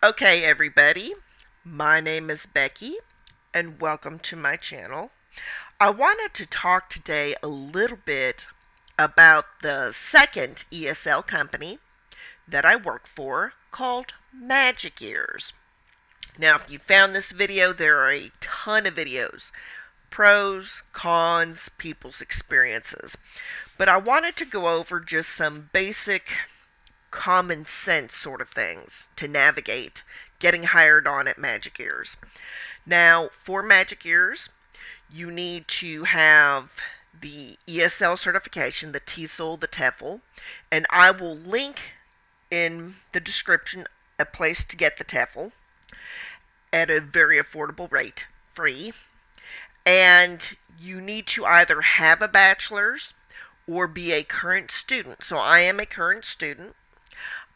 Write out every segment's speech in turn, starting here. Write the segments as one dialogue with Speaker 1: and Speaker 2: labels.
Speaker 1: Okay, everybody, my name is Becky, and welcome to my channel. I wanted to talk today a little bit about the second ESL company that I work for called Magic Ears. Now, if you found this video, there are a ton of videos, pros, cons, people's experiences. But I wanted to go over just some basic common sense sort of things to navigate getting hired on at Magic Ears. Now, for Magic Ears, you need to have the ESL certification, the TESOL, the TEFL, and I will link in the description a place to get the TEFL at a very affordable rate, free. And you need to either have a bachelor's or be a current student. So I am a current student.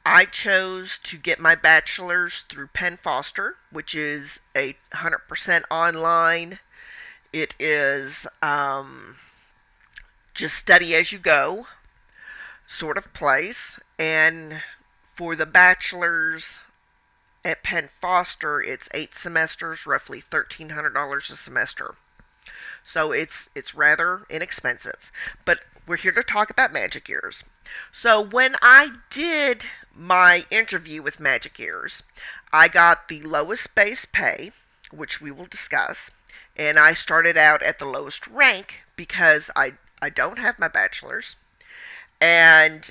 Speaker 1: I chose to get my bachelor's through Penn Foster, which is a 100% online. It is just study as you go sort of place. And for the bachelor's at Penn Foster, it's 8 semesters, roughly $1,300 a semester. So it's rather inexpensive. But we're here to talk about Magic Ears. So when I did my interview with Magic Ears, I got the lowest base pay, which we will discuss, and I started out at the lowest rank because I don't have my bachelor's, and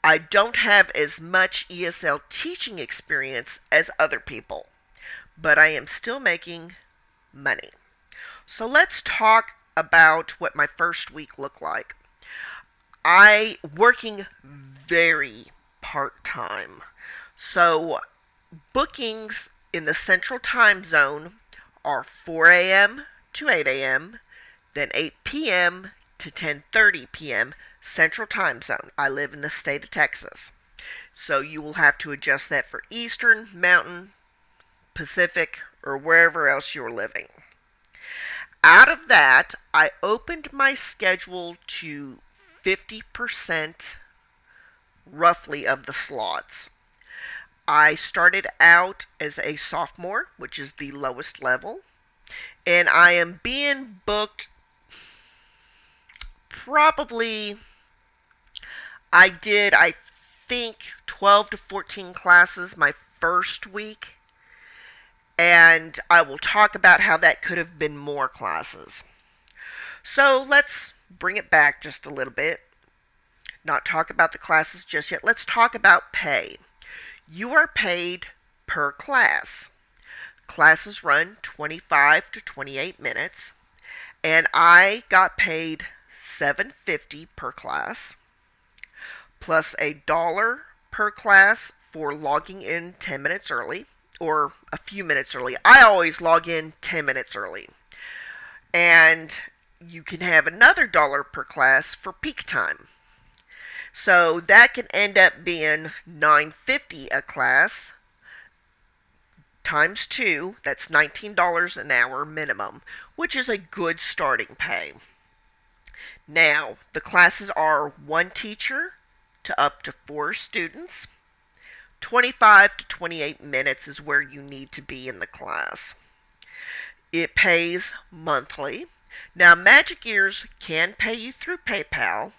Speaker 1: I don't have as much ESL teaching experience as other people, but I am still making money. So let's talk about what my first week looked like. I working very part-time. So bookings in the central time zone are 4 a.m. to 8 a.m., then 8 p.m. to 10:30 p.m. central time zone. I live in the state of Texas. So you will have to adjust that for Eastern, Mountain, Pacific, or wherever else you're living. Out of that, I opened my schedule to 50% roughly of the slots. I started out as a sophomore, which is the lowest level, and I am being booked probably, I think 12 to 14 classes my first week, and I will talk about how that could have been more classes. So let's bring it back just a little bit. Not talk about the classes just yet. Let's talk about pay. You are paid per class. Classes run 25 to 28 minutes, and I got paid $7.50 per class, plus $1 per class for logging in 10 minutes early, or a few minutes early. I always log in 10 minutes early. And you can have another dollar per class for peak time. So that can end up being $9.50 a class times 2. That's $19 an hour minimum, which is a good starting pay. Now, the classes are 1 teacher to up to 4 students. 25 to 28 minutes is where you need to be in the class. It pays monthly. Now, Magic Ears can pay you through PayPal,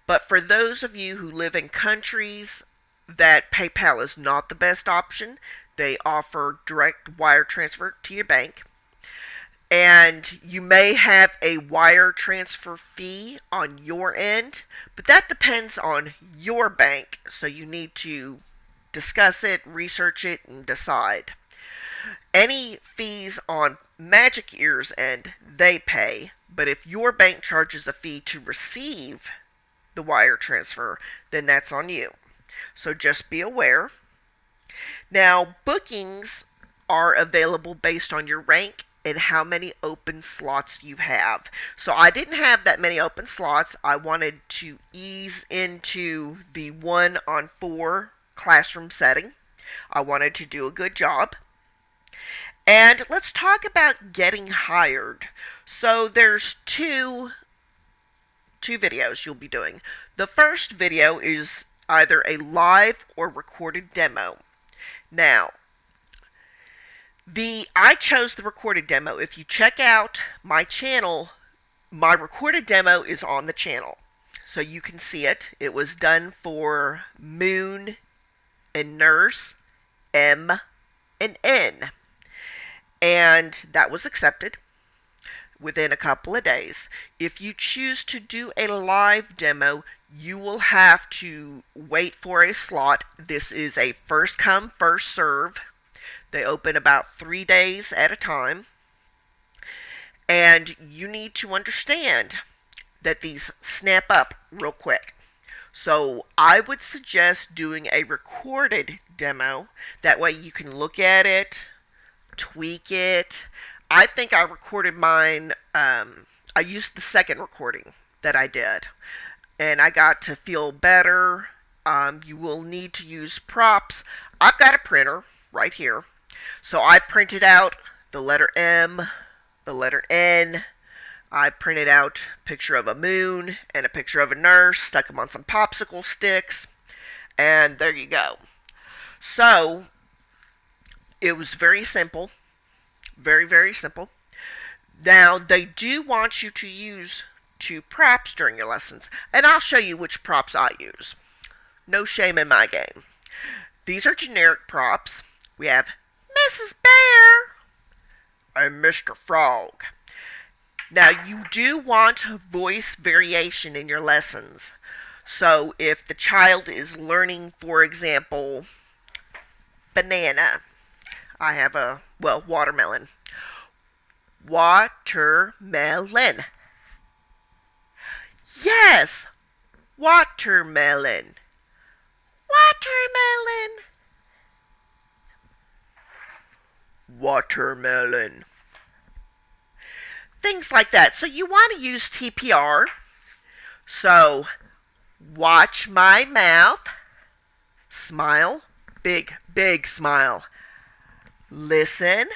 Speaker 1: but for those of you who live in countries that PayPal is not the best option, they offer direct wire transfer to your bank. And you may have a wire transfer fee on your end, but that depends on your bank, so you need to discuss it, research it, and decide. Any fees on Magic Ears end, they pay, but if your bank charges a fee to receive the wire transfer, then that's on you. So just be aware. Now, bookings are available based on your rank and how many open slots you have. So I didn't have that many open slots. I wanted to ease into the 1-on-4 classroom setting. I wanted to do a good job. And let's talk about getting hired. So there's two videos you'll be doing. The first video is either a live or recorded demo. Now, I chose the recorded demo. If you check out my channel, my recorded demo is on the channel. So you can see it. It was done for Moon and Nurse M and N. And that was accepted within a couple of days. If you choose to do a live demo, you will have to wait for a slot. This is a first come, first serve. They open about 3 days at a time. And you need to understand that these snap up real quick. So I would suggest doing a recorded demo. That way you can look at it, tweak it. I think I recorded mine. I used the second recording that I did, and I got to feel better. You will need to use props. I've got a printer right here. So I printed out the letter M, the letter N. I printed out a picture of a moon and a picture of a nurse, stuck them on some popsicle sticks, and there you go. So it was very simple. Very, very simple. Now, they do want you to use 2 props during your lessons, and I'll show you which props I use. No shame in my game. These are generic props. We have Mrs. Bear and Mr. Frog. Now, you do want voice variation in your lessons. So, if the child is learning, for example, banana, I have watermelon. Watermelon. Yes, watermelon. Watermelon. Watermelon. Things like that. So you want to use TPR. So, watch my mouth. Smile. Big, big smile. Listen.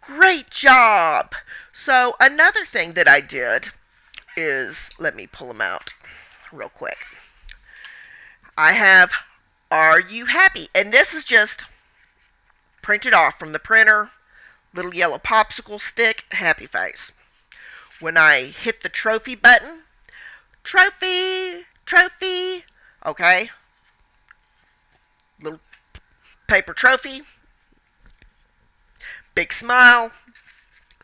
Speaker 1: Great job. So another thing that I did is, let me pull them out real quick. I have, are you happy? And this is just printed off from the printer. Little yellow popsicle stick, happy face. When I hit the trophy button, trophy, trophy, okay. Little paper trophy. Big smile,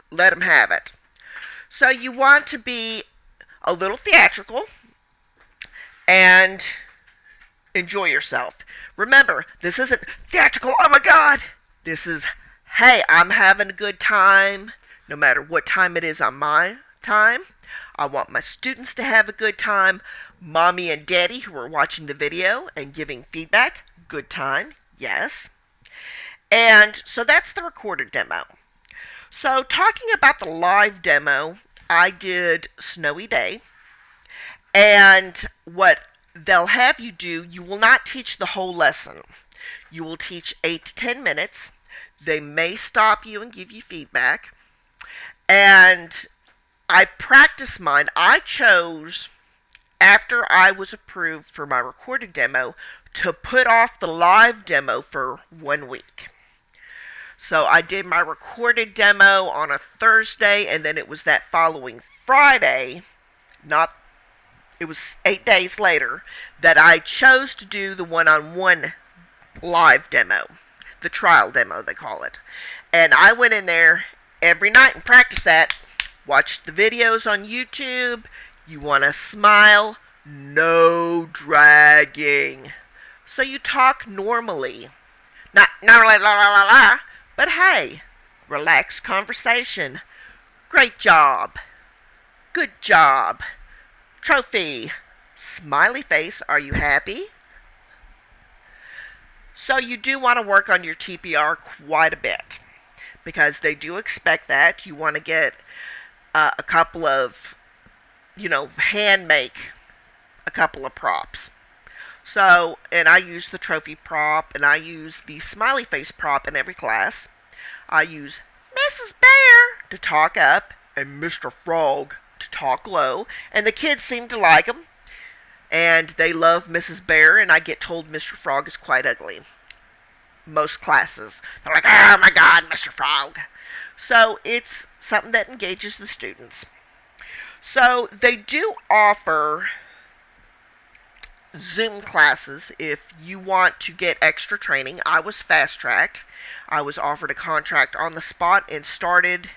Speaker 1: let them have it. So you want to be a little theatrical and enjoy yourself. Remember, this isn't theatrical, oh my God. This is, hey, I'm having a good time, no matter what time it is on my time. I want my students to have a good time. Mommy and Daddy who are watching the video and giving feedback, good time, yes. And so that's the recorded demo. So talking about the live demo, I did Snowy Day. And what they'll have you do, you will not teach the whole lesson. You will teach 8 to 10 minutes. They may stop you and give you feedback. And I practiced mine. I chose, after I was approved for my recorded demo, to put off the live demo for 1 week. So I did my recorded demo on a Thursday, and then it was that following Friday, it was 8 days later, that I chose to do the one-on-one live demo, the trial demo they call it. And I went in there every night and practiced that. Watched the videos on YouTube. You want to smile, no dragging. So you talk normally. Not like la la la la. But hey, relaxed conversation. Great job. Good job. Trophy. Smiley face. Are you happy? So you do want to work on your TPR quite a bit, because they do expect that. You want to get a couple of, hand make a couple of props. So, and I use the trophy prop, and I use the smiley face prop in every class. I use Mrs. Bear to talk up and Mr. Frog to talk low, and the kids seem to like them, and they love Mrs. Bear, and I get told Mr. Frog is quite ugly. most classes. They're like, oh my God, Mr. Frog. So it's something that engages the students. So they do offer Zoom classes if you want to get extra training. I was fast tracked. I was offered a contract on the spot and started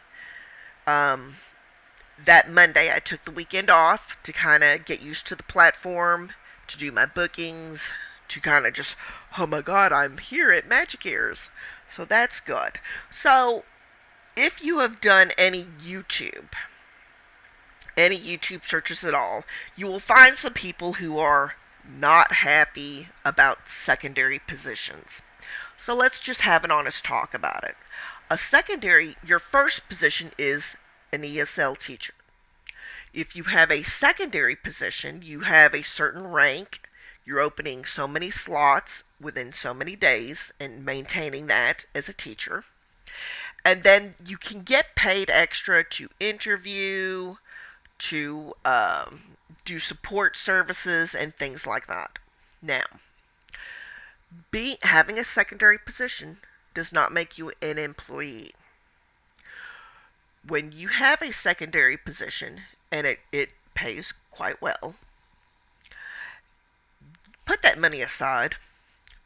Speaker 1: um, that Monday. I took the weekend off to kind of get used to the platform, to do my bookings, to kind of just, oh my God, I'm here at Magic Ears. So that's good. So if you have done any YouTube searches at all, you will find some people who are not happy about secondary positions. So let's just have an honest talk about it. Your first position is an ESL teacher. If you have a secondary position, you have a certain rank, you're opening so many slots within so many days and maintaining that as a teacher. And then you can get paid extra to interview, to do support services, and things like that. Now, having a secondary position does not make you an employee. When you have a secondary position, and it pays quite well, put that money aside,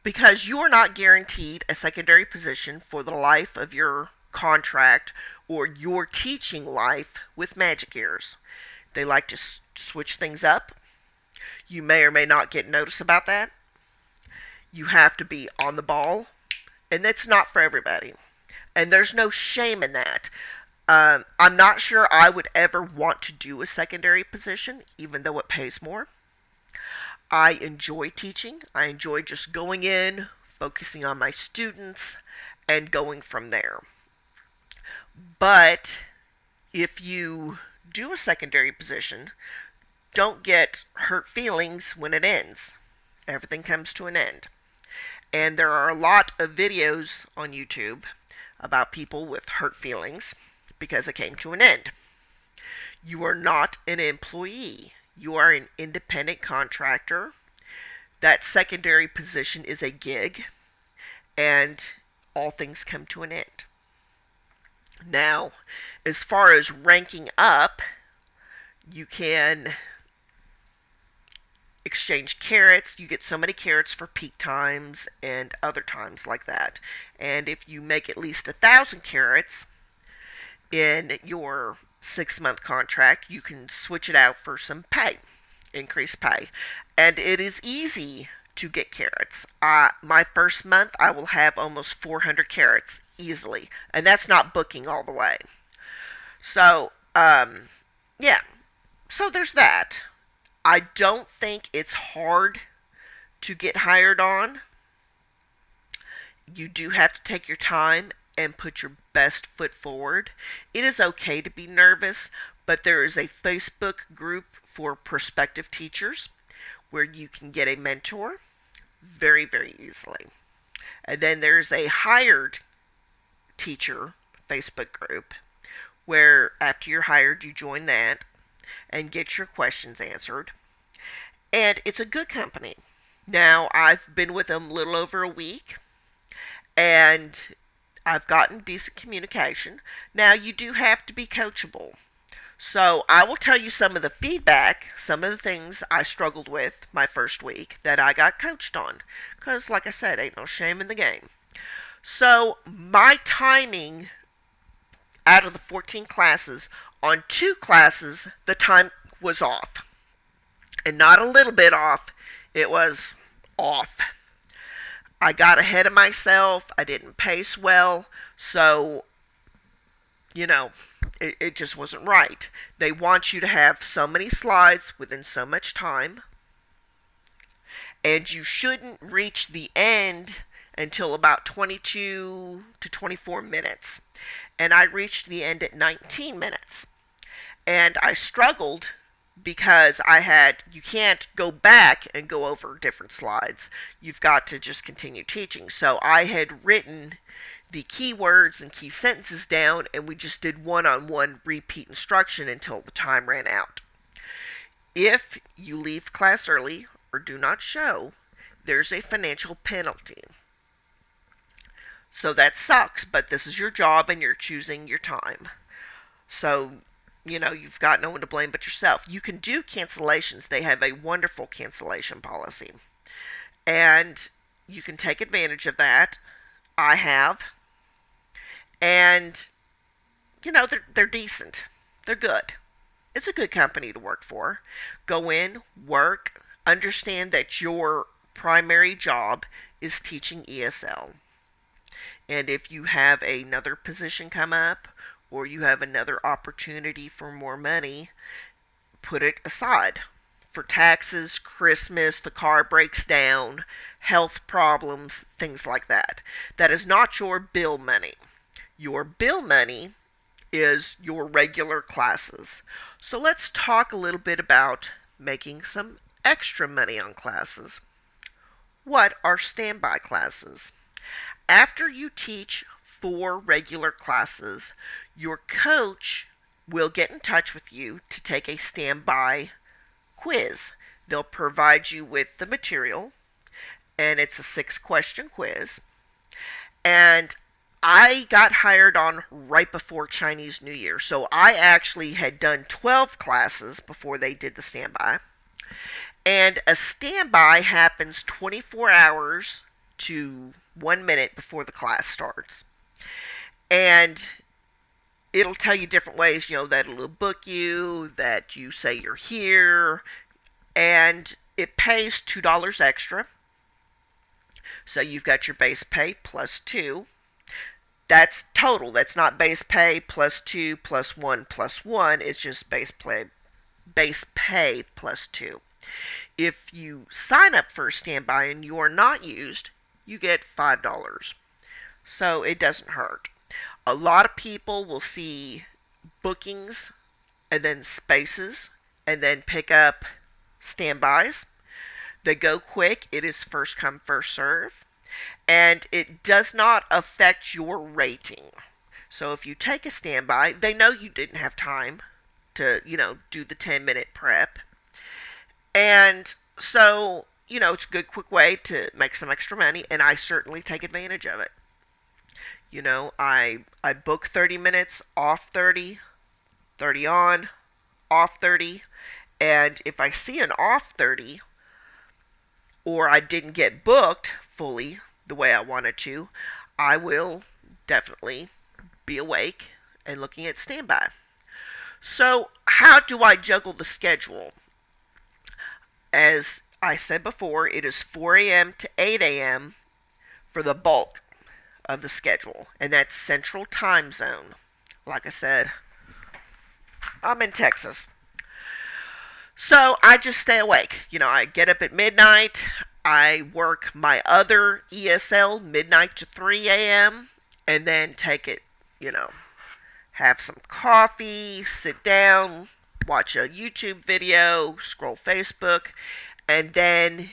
Speaker 1: because you are not guaranteed a secondary position for the life of your contract or your teaching life with Magic Ears. They like to switch things up. You may or may not get notice about that. You have to be on the ball, and that's not for everybody. And there's no shame in that. I'm not sure I would ever want to do a secondary position, even though it pays more. I enjoy teaching. I enjoy just going in, focusing on my students, and going from there. But if you do a secondary position, don't get hurt feelings when it ends. Everything comes to an end. And there are a lot of videos on YouTube about people with hurt feelings because it came to an end. You are not an employee. You are an independent contractor. That secondary position is a gig, and all things come to an end. Now, as far as ranking up, you can exchange carrots. You get so many carrots for peak times and other times like that. And if you make at least 1,000 carrots in your 6-month contract, you can switch it out for some pay, increased pay. And it is easy to get carrots. My first month, I will have almost 400 carrots easily. And that's not booking all the way. So, yeah. So there's that. I don't think it's hard to get hired on. You do have to take your time and put your best foot forward. It is okay to be nervous, but there is a Facebook group for prospective teachers where you can get a mentor very, very easily. And then there's a hired teacher Facebook group where after you're hired, you join that and get your questions answered. And it's a good company. Now, I've been with them a little over a week, and I've gotten decent communication. Now, you do have to be coachable. So, I will tell you some of the feedback, some of the things I struggled with my first week that I got coached on. Because, like I said, ain't no shame in the game. So, my timing out of the 14 classes, on 2 classes, the time was off. And not a little bit off, it was off. I got ahead of myself, I didn't pace well, so, it just wasn't right. They want you to have so many slides within so much time, and you shouldn't reach the end until about 22 to 24 minutes. And I reached the end at 19 minutes. And I struggled because you can't go back and go over different slides. You've got to just continue teaching. So I had written the keywords and key sentences down, and we just did one-on-one repeat instruction until the time ran out. If you leave class early or do not show, there's a financial penalty. So that sucks, but this is your job and you're choosing your time. So, you've got no one to blame but yourself. You can do cancellations. They have a wonderful cancellation policy. And you can take advantage of that. I have. And, they're decent. They're good. It's a good company to work for. Go in, work, understand that your primary job is teaching ESL. And if you have another position come up or you have another opportunity for more money, put it aside for taxes, Christmas, the car breaks down, health problems, things like that. That is not your bill money. Your bill money is your regular classes. So let's talk a little bit about making some extra money on classes. What are standby classes? After you teach 4 regular classes, your coach will get in touch with you to take a standby quiz. They'll provide you with the material, and it's a 6-question quiz. And I got hired on right before Chinese New Year, so I actually had done 12 classes before they did the standby. And a standby happens 24 hours to 1 minute before the class starts. And it'll tell you different ways, that it'll book you, that you say you're here, and it pays $2 extra. So you've got your base pay plus 2. That's total. That's not base pay plus 2 plus 1 plus 1. It's just base pay plus 2. If you sign up for a standby and you are not used, you get $5. So it doesn't hurt. A lot of people will see bookings and then spaces and then pick up standbys. They go quick. It is first come, first serve. And it does not affect your rating. So if you take a standby, they know you didn't have time to, do the 10-minute prep. And so, it's a good quick way to make some extra money, and I certainly take advantage of it. I book 30 minutes, off 30, 30 on, off 30, and if I see an off 30, or I didn't get booked fully the way I wanted to, I will definitely be awake and looking at standby. So, how do I juggle the schedule? As I said before, it is 4 a.m. to 8 a.m. for the bulk of the schedule, and that's Central Time Zone. Like I said, I'm in Texas. So I just stay awake. I get up at midnight. I work my other ESL midnight to 3 a.m. and then take it, have some coffee, sit down, watch a YouTube video, scroll Facebook, and then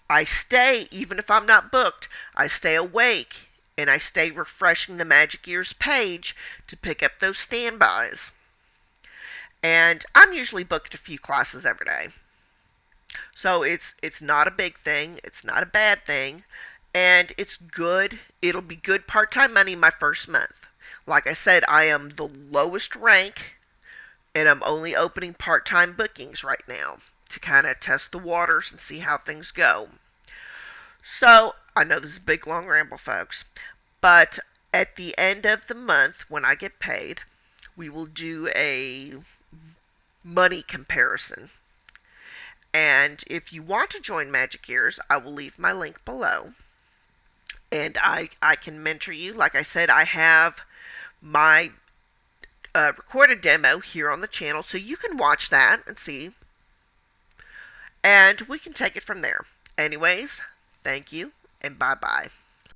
Speaker 1: I stay, even if I'm not booked, I stay awake and I stay refreshing the Magic Ears page to pick up those standbys. And I'm usually booked a few classes every day. So it's not a big thing, it's not a bad thing, and it's good. It'll be good part-time money my first month. Like I said, I am the lowest rank, and I'm only opening part-time bookings right now to kind of test the waters and see how things go. So, I know this is a big long ramble, folks, but at the end of the month, when I get paid, we will do a money comparison. And if you want to join Magic Ears, I will leave my link below. And I can mentor you. Like I said, I have my recorded demo here on the channel, so you can watch that and see. And we can take it from there. Anyways, thank you, and bye-bye.